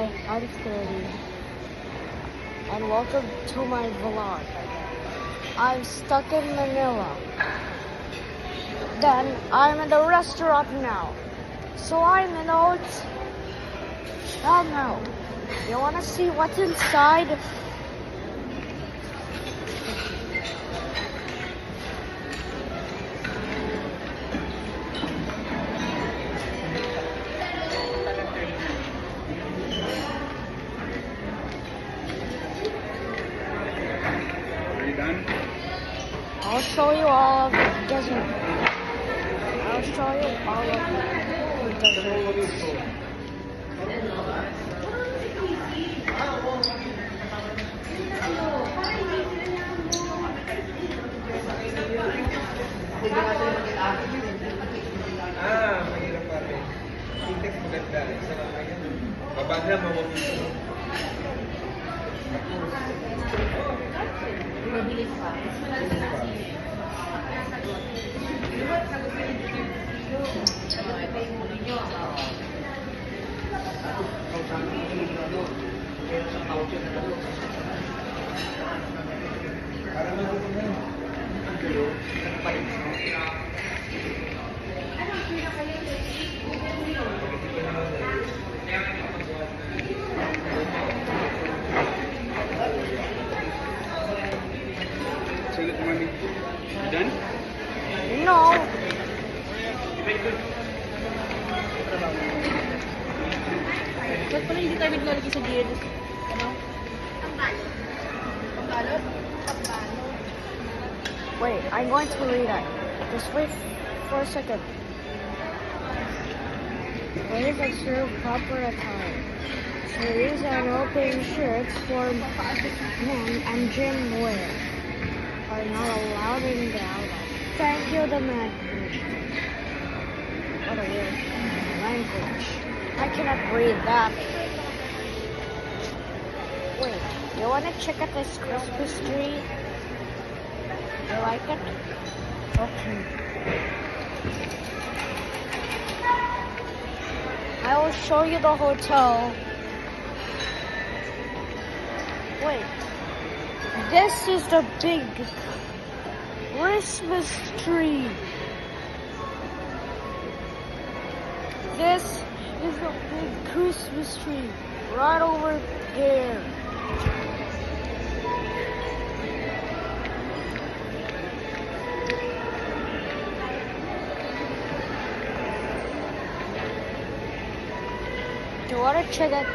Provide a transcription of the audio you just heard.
Hi, I'm 30, and welcome to my vlog. I'm stuck in Manila. Then I'm in the restaurant now. So I know it's... I don't know. You wanna see what's inside? Are you done? I'll show you all of the desert. I'll show you all of the desert. Mahirap pa rin. Index maganda. Isa lang ngayon. Babag na, mawawin. Mabilis pa. So, mommy, you done? No. Ba't pala hindi tayo naglalagay sa gilid? Ano? Pambalot? Wait, I'm going to read it. Just wait for a second. Ladies and serve proper attire. Sleeves and open shirts for men and gym wear are not allowed in the outlet. Thank you, the man. What a weird language. I cannot read that. Wait, you want to check out this Christmas tree? You like it? Okay. I will show you the hotel. Wait. This is the big Christmas tree. This is the big Christmas tree right over there. Do you want to check it?